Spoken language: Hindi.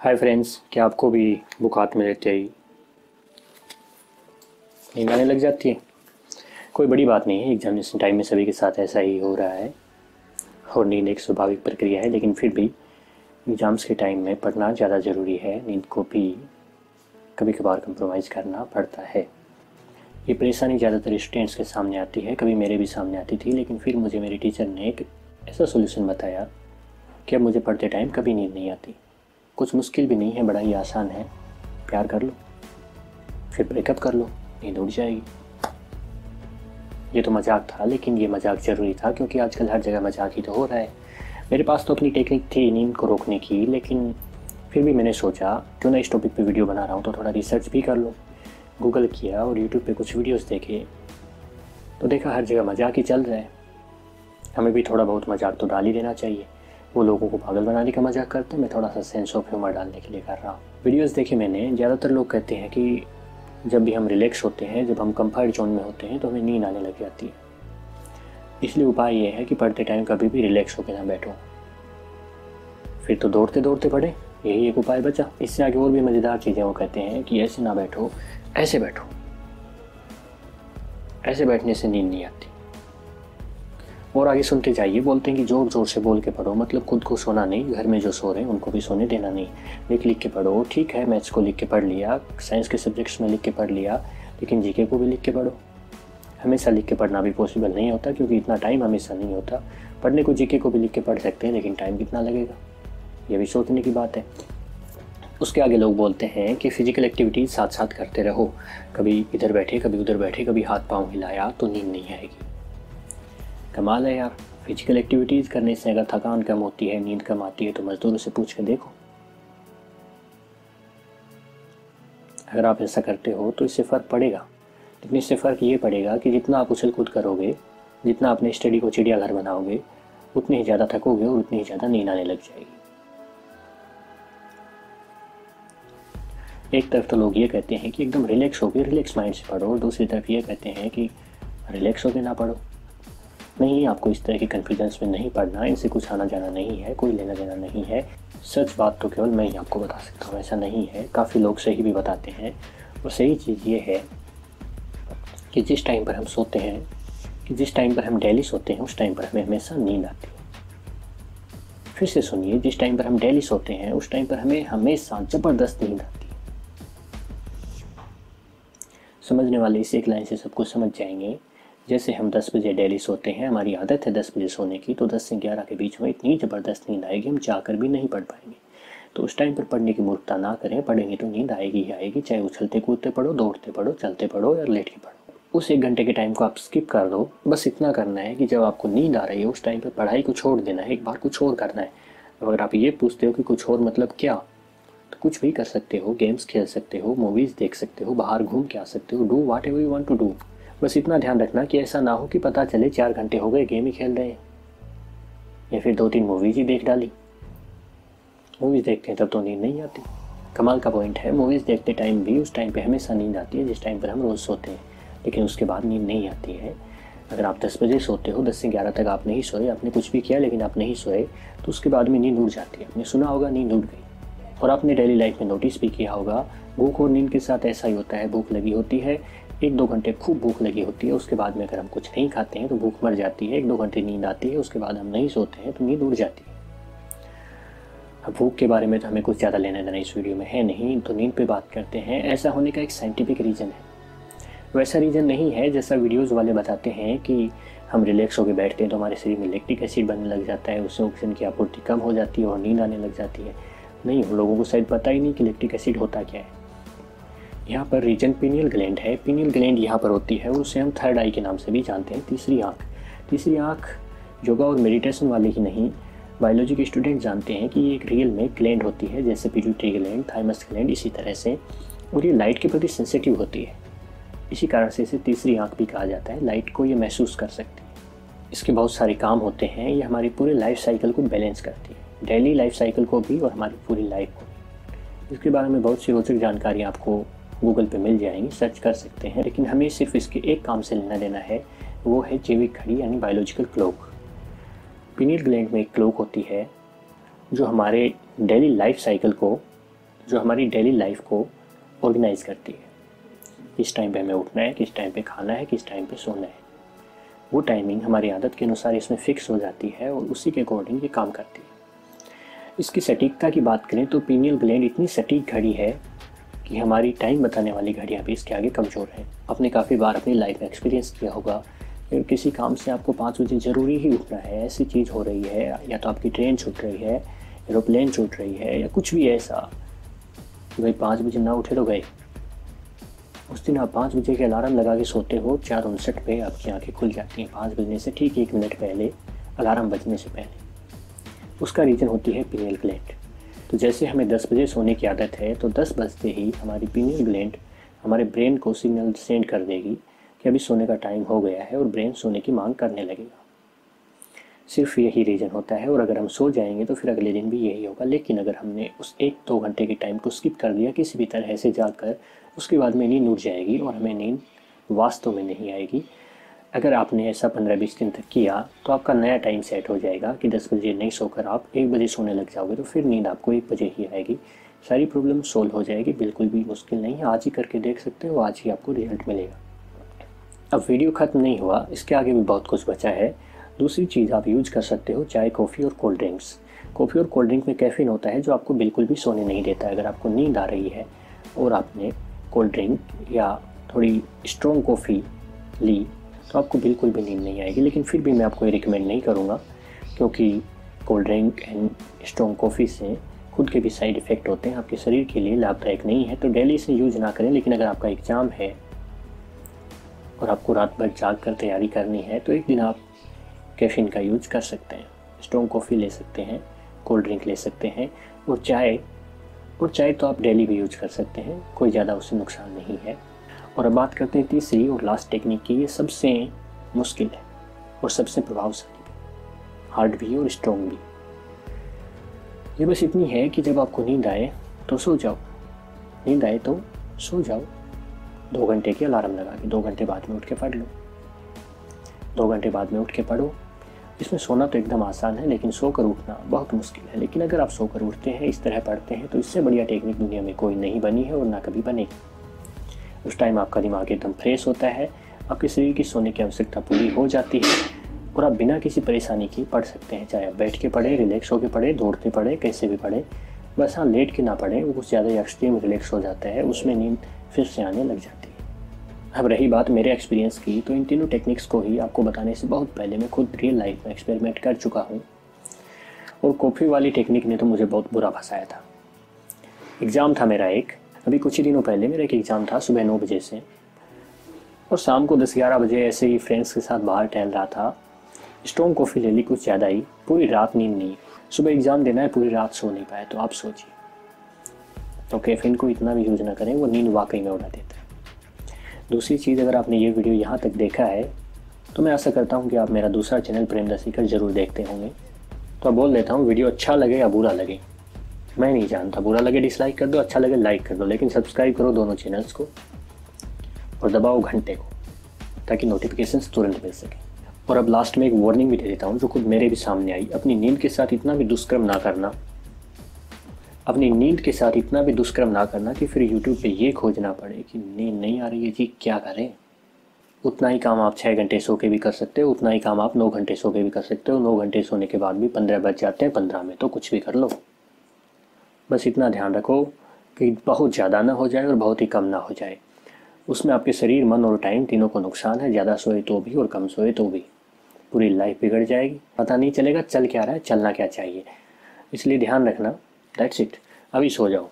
हाय फ्रेंड्स, क्या आपको भी बुक हाथ में लेते ही नींद आने लग जाती है? कोई बड़ी बात नहीं है। एग्जामिनेशन टाइम में सभी के साथ ऐसा ही हो रहा है और नींद एक स्वाभाविक प्रक्रिया है, लेकिन फिर भी एग्ज़ाम्स के टाइम में पढ़ना ज़्यादा ज़रूरी है। नींद को भी कभी कभार कंप्रोमाइज़ करना पड़ता है। ये परेशानी ज़्यादातर स्टूडेंट्स के सामने आती है, कभी मेरे भी सामने आती थी, लेकिन फिर मुझे मेरे टीचर ने एक ऐसा सोल्यूशन बताया कि अब मुझे पढ़ते टाइम कभी नींद नहीं आती। कुछ मुश्किल भी नहीं है, बड़ा ही आसान है। प्यार कर लो, फिर ब्रेकअप कर लो, नींद उड़ जाएगी। ये तो मजाक था, लेकिन ये मजाक ज़रूरी था क्योंकि आजकल हर जगह मजाक ही तो हो रहा है। मेरे पास तो अपनी टेक्निक थी नींद को रोकने की, लेकिन फिर भी मैंने सोचा क्यों ना इस टॉपिक पे वीडियो बना रहा हूँ तो थोड़ा रिसर्च भी कर लो। गूगल किया और यूट्यूब पे कुछ वीडियोस देखे तो देखा हर जगह मजाक ही चल रहा है। हमें भी थोड़ा बहुत मजाक तो डाल ही देना चाहिए। वो लोगों को पागल बनाने का मजाक करते हैं, मैं थोड़ा सा सेंस ऑफ ह्यूमर डालने के लिए कर रहा हूँ। वीडियोस देखे मैंने, ज़्यादातर लोग कहते हैं कि जब भी हम रिलैक्स होते हैं, जब हम कंफर्ट जोन में होते हैं तो हमें नींद आने लग जाती है। इसलिए उपाय ये है कि पढ़ते टाइम कभी भी रिलैक्स होकर ना बैठो, फिर तो दौड़ते दौड़ते पढ़े। यही एक उपाय बचा। इससे आगे और भी मज़ेदार चीज़ें वो कहते हैं कि ऐसे ना बैठो, ऐसे बैठो। ऐसे बैठने से नींद नहीं आती। और आगे सुनते जाइए। बोलते हैं कि जोर जोर से बोल के पढ़ो, मतलब खुद को सोना नहीं, घर में जो सो रहे हैं उनको भी सोने देना नहीं। लिख लिख के पढ़ो। ठीक है, मैथ्स को लिख के पढ़ लिया, साइंस के सब्जेक्ट्स में लिख के पढ़ लिया, लेकिन जीके को भी लिख के पढ़ो। हमेशा लिख के पढ़ना भी पॉसिबल नहीं होता क्योंकि इतना टाइम हमेशा नहीं होता। पढ़ने को जीके को भी लिख के पढ़ सकते हैं, लेकिन टाइम कितना लगेगा, ये भी सोचने की बात है। उसके आगे लोग बोलते हैं कि फिजिकल एक्टिविटीज़ साथ साथ करते रहो। कभी इधर बैठे, कभी उधर बैठे, कभी हाथ पाँव हिलाया तो नींद नहीं आएगी। कमाल है यार। फिजिकल एक्टिविटीज़ करने से अगर थकान कम होती है, नींद कम आती है, तो मज़दूरों से पूछ के देखो। अगर आप ऐसा करते हो तो इससे फ़र्क पड़ेगा, लेकिन इससे फ़र्क ये पड़ेगा कि जितना आप उछल कूद करोगे, जितना अपने स्टडी को चिड़ियाघर बनाओगे, उतनी ही ज़्यादा थकोगे और उतनी ही ज़्यादा नींद आने लग जाएगी। एक तरफ तो लोग ये कहते हैं कि एकदम रिलैक्स होकर रिलैक्स माइंड से पढ़ो, और दूसरी तरफ ये कहते हैं कि रिलैक्स होकर ना पढ़ो। नहीं, आपको इस तरह के कन्फ्यूजन्स में नहीं पढ़ना। इनसे कुछ आना जाना नहीं है, कोई लेना देना नहीं है। सच बात तो केवल मैं ही आपको बता सकता हूँ, ऐसा नहीं है। काफ़ी लोग सही भी बताते हैं। और सही चीज़ ये है कि जिस टाइम पर हम सोते हैं, कि जिस टाइम पर हम डेली सोते हैं, उस टाइम पर हमें हमेशा नींद आती है। फिर से सुनिए, जिस टाइम पर हम डेली सोते हैं उस टाइम पर हमें हमेशा ज़बरदस्त नींद आती है। समझने वाले इस एक लाइन से सब कुछ समझ जाएंगे। जैसे हम 10 बजे डेली सोते हैं, हमारी आदत है 10 बजे सोने की, तो 10 से 11 के बीच में इतनी ज़बरदस्त नींद आएगी हम चाहकर भी नहीं पढ़ पाएंगे। तो उस टाइम पर पढ़ने की मूर्खता ना करें। पढ़ेंगे तो नींद आएगी ही आएगी, चाहे उछलते कूदते पढ़ो, दौड़ते पढ़ो, चलते पढ़ो या लेट के पढ़ो। उस 1 घंटे के टाइम को आप स्किप कर दो। बस इतना करना है कि जब आपको नींद आ रही है उस टाइम पर पढ़ाई को छोड़ देना है, एक बार कुछ और करना है। अगर आप ये पूछते हो कि कुछ और मतलब क्या, तो कुछ भी कर सकते हो। गेम्स खेल सकते हो, मूवीज़ देख सकते हो, बाहर घूम के आ सकते हो। Do whatever you want to do. बस इतना ध्यान रखना कि ऐसा ना हो कि पता चले 4 घंटे हो गए गेम ही खेल रहे हैं, या फिर 2-3 मूवीज़ ही देख डाली। मूवीज़ देखते हैं तब तो नींद नहीं आती। कमाल का पॉइंट है, मूवीज़ देखते टाइम भी उस टाइम पे हमेशा नींद आती है जिस टाइम पर हम रोज़ सोते हैं, लेकिन उसके बाद नींद नहीं आती है। अगर आप 10 बजे सोते हो, 10 से 11 तक आप नहीं सोए, आपने कुछ भी किया लेकिन आप नहीं सोए, तो उसके बाद में नींद उड़ जाती है। आपने सुना होगा नींद उड़ गई। और आपने डेली लाइफ में नोटिस भी किया होगा, भूख और नींद के साथ ऐसा ही होता है। भूख लगी होती है, 1-2 घंटे खूब भूख लगी होती है, उसके बाद में अगर हम कुछ नहीं खाते हैं तो भूख मर जाती है। 1-2 घंटे नींद आती है, उसके बाद हम नहीं सोते हैं तो नींद उड़ जाती है। अब भूख के बारे में तो हमें कुछ ज़्यादा लेना देना इस वीडियो में है नहीं, तो नींद पे बात करते हैं। ऐसा होने का एक साइंटिफिक रीज़न है। वैसा रीज़न नहीं है जैसा वीडियोज़ वाले बताते हैं कि हम रिलैक्स होकर बैठते हैं तो हमारे शरीर में लैक्टिक एसिड बनने लग जाता है, उससे ऑक्सीजन की आपूर्ति कम हो जाती है और नींद आने लग जाती है। नहीं, उन लोगों को शायद पता ही नहीं कि लैक्टिक एसिड होता क्या है। यहाँ पर रीजन पीनियल ग्लैंड है। पीनियल ग्लैंड यहाँ पर होती है, उसे हम थर्ड आई के नाम से भी जानते हैं, तीसरी आँख। तीसरी आँख योगा और मेडिटेशन वाले ही नहीं, बायोलॉजी के स्टूडेंट जानते हैं कि ये एक रियल में ग्लैंड होती है, जैसे पिट्यूटरी ग्लैंड, थाइमस ग्लैंड, इसी तरह से। और ये लाइट के प्रति सेंसिटिव होती है, इसी कारण से इसे तीसरी आँख भी कहा जाता है। लाइट को ये महसूस कर सकती है। इसके बहुत सारे काम होते हैं। ये हमारी पूरे लाइफ साइकिल को बैलेंस करती है, डेली लाइफ साइकिल को भी और हमारी पूरी लाइफ को भी। इसके बारे में बहुत सी रोचक जानकारी आपको गूगल पे मिल जाएंगी, सर्च कर सकते हैं। लेकिन हमें सिर्फ इसके एक काम से लेना देना है, वो है जैविक घड़ी यानी बायोलॉजिकल क्लॉक। पीनियल ग्लैंड में एक क्लॉक होती है जो हमारे डेली लाइफ साइकिल को जो हमारी डेली लाइफ को ऑर्गेनाइज करती है। किस टाइम पे हमें उठना है, किस टाइम पे खाना है, किस टाइम पे सोना है, वो टाइमिंग हमारी आदत के अनुसार इसमें फिक्स हो जाती है और उसी के अकॉर्डिंग ये काम करती है। इसकी सटीकता की बात करें तो पीनियल ग्लैंड इतनी सटीक घड़ी है कि हमारी टाइम बताने वाली घड़ियाँ भी इसके आगे कमज़ोर हैं। आपने काफ़ी बार अपनी लाइफ में एक्सपीरियंस किया होगा कि किसी काम से आपको 5 बजे ज़रूरी ही उठना है, ऐसी चीज़ हो रही है, या तो आपकी ट्रेन छूट रही है, एरोप्लेन छूट रही है, या कुछ भी ऐसा कि भाई 5 बजे ना उठे तो गए। उस दिन आप 5 बजे के अलार्म लगा के सोते हो, 4:59 पे आपकी आंखें खुल जाती हैं, 5 बजने से ठीक 1 मिनट पहले, अलार्म बजने से पहले। उसका रीज़न होती है पीनियल ग्लैंड। तो जैसे हमें 10 बजे सोने की आदत है, तो 10 बजते ही हमारी पीनियल ग्लैंड हमारे ब्रेन को सिग्नल सेंड कर देगी कि अभी सोने का टाइम हो गया है, और ब्रेन सोने की मांग करने लगेगा। सिर्फ यही रीज़न होता है, और अगर हम सो जाएंगे तो फिर अगले दिन भी यही होगा। लेकिन अगर हमने उस 1-2 घंटे के टाइम को स्किप कर दिया किसी भी तरह से जाकर, उसके बाद में नींद उड़ जाएगी और हमें नींद वास्तव में नहीं आएगी। अगर आपने ऐसा 15-20 दिन तक किया तो आपका नया टाइम सेट हो जाएगा कि 10 बजे नहीं सोकर आप 1 बजे सोने लग जाओगे, तो फिर नींद आपको 1 बजे ही आएगी। सारी प्रॉब्लम सोल्व हो जाएगी, बिल्कुल भी मुश्किल नहीं है। आज ही करके देख सकते हो, आज ही आपको रिजल्ट मिलेगा। अब वीडियो ख़त्म नहीं हुआ, इसके आगे भी बहुत कुछ बचा है। दूसरी चीज़ आप यूज कर सकते हो चाय, कॉफ़ी और कोल्ड ड्रिंक्स। कॉफ़ी और कोल्ड ड्रिंक में कैफ़ीन होता है जो आपको बिल्कुल भी सोने नहीं देता है। अगर आपको नींद आ रही है और आपने कोल्ड ड्रिंक या थोड़ी स्ट्रॉन्ग कॉफ़ी ली तो आपको बिल्कुल भी नींद नहीं आएगी। लेकिन फिर भी मैं आपको ये रिकमेंड नहीं करूँगा, क्योंकि cold drink and strong coffee से खुद के भी साइड इफ़ेक्ट होते हैं, आपके शरीर के लिए लाभदायक नहीं है। तो डेली इसे यूज ना करें। लेकिन अगर आपका एग्ज़ाम है और आपको रात भर जाग कर तैयारी करनी है तो एक दिन आप कैफ़ीन का यूज कर सकते हैं, स्ट्रॉन्ग कॉफ़ी ले सकते हैं, कोल्ड ड्रिंक ले सकते हैं, और चाय तो आप डेली भी यूज कर सकते हैं, कोई ज़्यादा उससे नुकसान नहीं है। और अब बात करते हैं तीसरी और लास्ट टेक्निक की। ये सबसे मुश्किल है और सबसे प्रभावशाली है, हार्ड भी और स्ट्रॉन्ग भी। ये बस इतनी है कि जब आपको नींद आए तो सो जाओ, नींद आए तो सो जाओ। 2 घंटे की अलार्म लगा के 2 घंटे बाद में उठ के पढ़ लो, 2 घंटे बाद में उठ के पढ़ो। इसमें सोना तो एकदम आसान है, लेकिन सोकर उठना बहुत मुश्किल है। लेकिन अगर आप सोकर उठते हैं, इस तरह पढ़ते हैं, तो इससे बढ़िया टेक्निक दुनिया में कोई नहीं बनी है और ना कभी बनेगी। उस टाइम आपका दिमाग एकदम फ्रेश होता है, आपके शरीर की सोने की आवश्यकता पूरी हो जाती है और आप बिना किसी परेशानी के पढ़ सकते हैं। चाहे आप बैठ के पढ़े, रिलैक्स होकर पढ़े, दौड़ते पढ़े, कैसे भी पढ़े, बस हाँ लेट के ना पढ़े, वो कुछ ज़्यादा एक्सट्रीम रिलैक्स हो जाता है, उसमें नींद फिर से आने लग जाती है। अब रही बात मेरे एक्सपीरियंस की, तो इन तीनों टेक्निक्स को ही आपको बताने से बहुत पहले मैं खुद रियल लाइफ में एक्सपेरिमेंट कर चुका हूँ। और कॉफ़ी वाली टेक्निक ने तो मुझे बहुत बुरा फंसाया था। एग्ज़ाम था मेरा अभी कुछ ही दिनों पहले मेरा एक एग्ज़ाम था सुबह 9 बजे से, और शाम को 10-11 बजे ऐसे ही फ्रेंड्स के साथ बाहर टहल रहा था। स्ट्रॉन्ग कॉफ़ी ले ली कुछ ज़्यादा ही, पूरी रात नींद नहीं। सुबह एग्ज़ाम देना है, पूरी रात सो नहीं पाए। तो आप सोचिए, तो कैफ़ीन को इतना भी यूज़ ना करें, वो नींद वाकई में उड़ा देता है। दूसरी चीज़, अगर आपने ये वीडियो यहाँ तक देखा है तो मैं आशा करता हूँ कि आप मेरा दूसरा चैनल प्रेम द सीकर ज़रूर देखते होंगे। तो बोल देता हूँ, वीडियो अच्छा लगे या बुरा लगे मैं नहीं जानता, बुरा लगे डिसलाइक कर दो, अच्छा लगे लाइक कर दो, लेकिन सब्सक्राइब करो दोनों चैनल्स को और दबाओ घंटे को, ताकि नोटिफिकेशंस तुरंत मिल सके। और अब लास्ट में एक वार्निंग भी दे देता हूँ जो खुद मेरे भी सामने आई। अपनी नींद के साथ इतना भी दुष्कर्म ना करना, अपनी नींद के साथ इतना भी दुष्कर्म ना करना कि फिर यूट्यूब पे ये खोजना पड़े कि नींद नहीं आ रही है जी, क्या करें। उतना ही काम आप 6 घंटे सो के भी कर सकते हो, उतना ही काम आप 9 घंटे सो के भी कर सकते हो। 9 घंटे सोने के बाद भी 15 बज जाते हैं, 15 में तो कुछ भी कर लो। बस इतना ध्यान रखो कि बहुत ज़्यादा ना हो जाए और बहुत ही कम ना हो जाए। उसमें आपके शरीर, मन और टाइम तीनों को नुकसान है। ज़्यादा सोए तो भी और कम सोए तो भी, पूरी लाइफ बिगड़ जाएगी, पता नहीं चलेगा चल क्या रहा है, चलना क्या चाहिए। इसलिए ध्यान रखना। दैट्स इट, अभी सो जाओ।